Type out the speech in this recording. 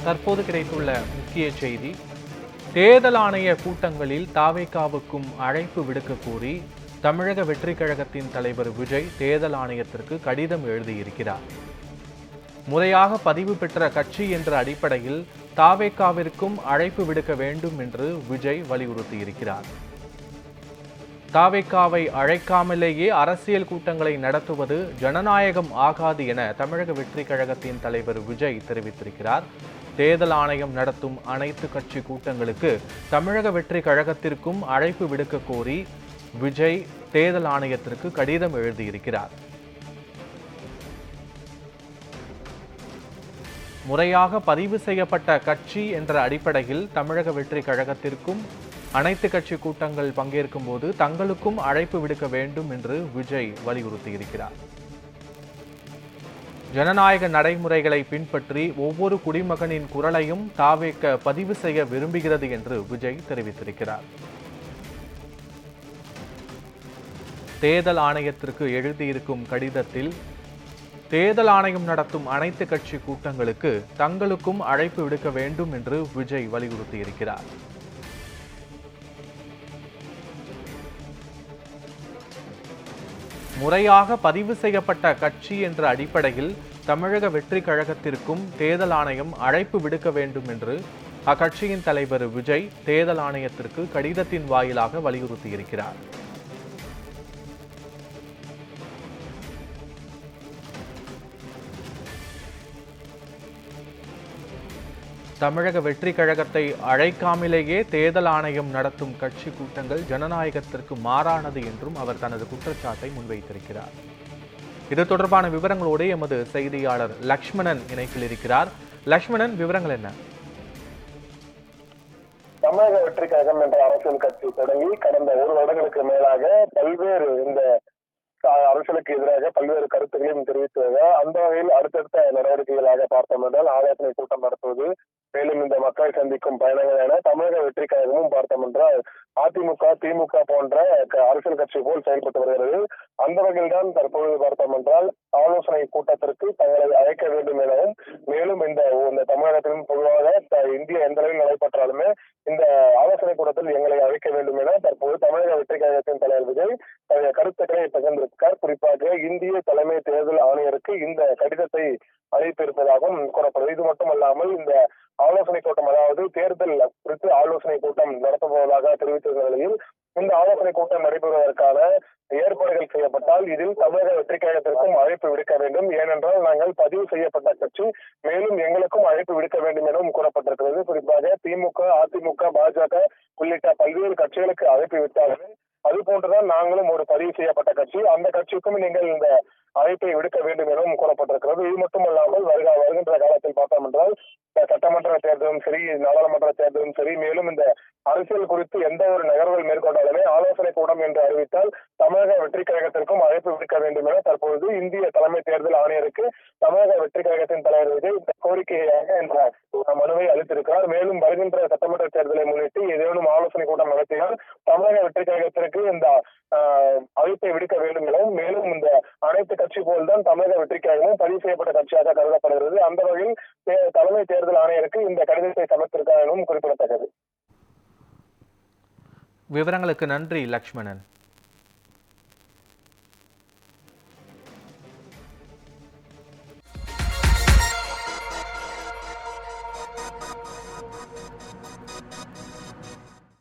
தற்போது கிடைத்துள்ள முக்கிய செய்தி, தேர்தல் ஆணைய கூட்டங்களில் தாவேகாவுக்கும் அழைப்பு விடுக்க கோரி தமிழக வெற்றி கழகத்தின் தலைவர் விஜய் தேர்தல் ஆணையத்திற்கு கடிதம் எழுதியிருக்கிறார். முறையாக பதிவு பெற்ற கட்சி என்ற அடிப்படையில் தாவேகாவிற்கும் அழைப்பு விடுக்க வேண்டும் என்று விஜய் வலியுறுத்தியிருக்கிறார். தாவேகாவை அழைக்காமலேயே அரசியல் கூட்டங்களை நடத்துவது ஜனநாயகம் ஆகாது என தமிழக வெற்றி கழகத்தின் தலைவர் விஜய் தெரிவித்திருக்கிறார். தேர்தல் ஆணையம் நடத்தும் அனைத்து கட்சி கூட்டங்களுக்கு தமிழக வெற்றி கழகத்திற்கும் அழைப்பு விடுக்க கோரி விஜய் தேர்தல் ஆணையத்திற்கு கடிதம் எழுதியிருக்கிறார். முறையாக பதிவு செய்யப்பட்ட கட்சி என்ற அடிப்படையில் தமிழக வெற்றி கழகத்திற்கும் அனைத்து கட்சி கூட்டங்கள் பங்கேற்கும் போது தங்களுக்கும் அழைப்பு விடுக்க வேண்டும் என்று விஜய் வலியுறுத்தியிருக்கிறார். ஜனநாயக நடைமுறைகளை பின்பற்றி ஒவ்வொரு குடிமகனின் குரலையும் தாவேக பதிவு செய்ய விரும்புகிறது என்று விஜய் தெரிவித்திருக்கிறார். தேர்தல் ஆணையத்திற்கு எழுதியிருக்கும் கடிதத்தில் தேர்தல் ஆணையம் நடத்தும் அனைத்து கட்சி கூட்டங்களுக்கு தங்களுக்கும் அழைப்பு விடுக்க வேண்டும் என்று விஜய் வலியுறுத்தியிருக்கிறார். முறையாக பதிவு செய்யப்பட்ட கட்சி என்ற அடிப்படையில் தமிழக வெற்றி கழகத்திற்கும் தேர்தல் ஆணையம் அழைப்பு விடுக்க வேண்டும் என்று அக்கட்சியின் தலைவர் விஜய் தேர்தல் ஆணையத்திற்கு கடிதத்தின் வாயிலாக வலியுறுத்தியிருக்கிறார். தமிழக வெற்றி கழகத்தை அழைக்காமலேயே தேர்தல் ஆணையம் நடத்தும் கட்சி கூட்டங்கள் ஜனநாயகத்திற்கு மாறானது என்றும் அவர் தனது குற்றச்சாட்டை முன்வைத்திருக்கிறார். இது தொடர்பான விவரங்களோடு எமது செய்தியாளர் லக்ஷ்மணன் இணைப்பில் இருக்கிறார். லக்ஷ்மணன், விவரங்கள் என்ன? தமிழக வெற்றி கழகம் என்ற அரசியல் கட்சி தொடங்கி கடந்த ஒரு வருடங்களுக்கு மேலாக பல்வேறு இந்த அரசியலுக்கு எதிராக பல்வேறு கருத்துக்களையும் தெரிவித்துவத அந்த வகையில் அடுத்தடுத்த நடவடிக்கைகளாக பார்த்தோம் என்றால் ஆலோசனை கூட்டம் நடத்துவது, மேலும் இந்த மக்களை சந்திக்கும் பயணங்கள் என தமிழக வெற்றி கழகமும் பார்த்தோம் என்றால் அதிமுக, திமுக போன்ற அரசியல் கட்சி போல் செயல்பட்டு வருகிறது. அந்த வகையில் தான் தற்போது பார்த்தோம் என்றால் ஆலோசனை கூட்டத்திற்கு தங்களை அழைக்க வேண்டும் எனவும், மேலும் இந்த தமிழகத்திலும் பொதுவாக இந்திய எந்த அளவில் நடைபெற்றாலுமே இந்த ஆலோசனை கூட்டத்தில் எங்களை அழைக்க வேண்டும் என தற்போது தமிழக வெற்றி கழகத்தின் தலைவர் விஜய் தன்னுடைய கருத்துக்களை பகிர்ந்திருக்கிறார். குறிப்பாக இந்திய தலைமை தேர்தல் ஆணையருக்கு இந்த கடிதத்தை அளித்திருப்பதாகவும் கூறப்படுது. இது மட்டுமல்லாமல் இந்த ஆலோசனை கூட்டம், அதாவது தேர்தல் குறித்து ஆலோசனை கூட்டம் நடத்தப்போவதாக தெரிவித்திருந்த நிலையில் இந்த ஆலோசனை கூட்டம் நடைபெறுவதற்கான ஏற்பாடுகள் செய்யப்பட்டால் இதில் தமிழக வெற்றி கழகத்திற்கும் அழைப்பு விடுக்க வேண்டும். ஏனென்றால் நாங்கள் பதிவு செய்யப்பட்ட கட்சி, மேலும் எங்களுக்கும் அழைப்பு விடுக்க வேண்டும் எனவும் கூறப்பட்டிருக்கிறது. குறிப்பாக திமுக, அதிமுக, பாஜக உள்ளிட்ட பல்வேறு கட்சிகளுக்கு அழைப்பு விட்டார்கள். அது போன்றுதான் நாங்களும் ஒரு பதிவு செய்யப்பட்ட கட்சி, அந்த கட்சிக்கும் நீங்கள் இந்த அழைப்பை விடுக்க வேண்டும் எனவும் கூறப்பட்டிருக்கிறது. இது மட்டுமல்லாமல் வருகின்ற காலத்தில் பார்த்தோம் என்றால் சட்டமன்ற தேர்தலும் சரி, நாடாளுமன்ற தேர்தலும் சரி, மேலும் இந்த அரசியல் குறித்து எந்த ஒரு நகர்வுகள் மேற்கொண்டாலுமே ஆலோசனை கூட்டம் என்று அறிவித்தால் தமிழக வெற்றி கழகத்திற்கும் அழைப்பு விடுக்க வேண்டும் என தற்பொழுது இந்திய தலைமை தேர்தல் ஆணையருக்கு தமிழக வெற்றி கழகத்தின் தலைவர் விஜய் கோரிக்கையாக என்ற மனுவை அளித்திருக்கிறார். மேலும் வருகின்ற சட்டமன்ற தேர்தலை முன்னிட்டு ஏதேனும் ஆலோசனை கூட்டம் நடத்தினால் தமிழக வெற்றி கழகத்திற்கு இந்த அழைப்பை விடுக்க வேண்டும் எனவும், மேலும் இந்த அனைத்து கட்சி போல்தான் தமிழக வெற்றி கழகமும் பதிவு செய்யப்பட்ட கட்சியாக கருதப்படுகிறது. அந்த வகையில் தலைமை தேர்தல் ஆணையருக்கு இந்த கடிதத்தை சமர்ப்பித்திருக்கிறார் எனவும் குறிப்பிடத்தக்கது. விவரங்களுக்கு நன்றி லக்ஷ்மணன்.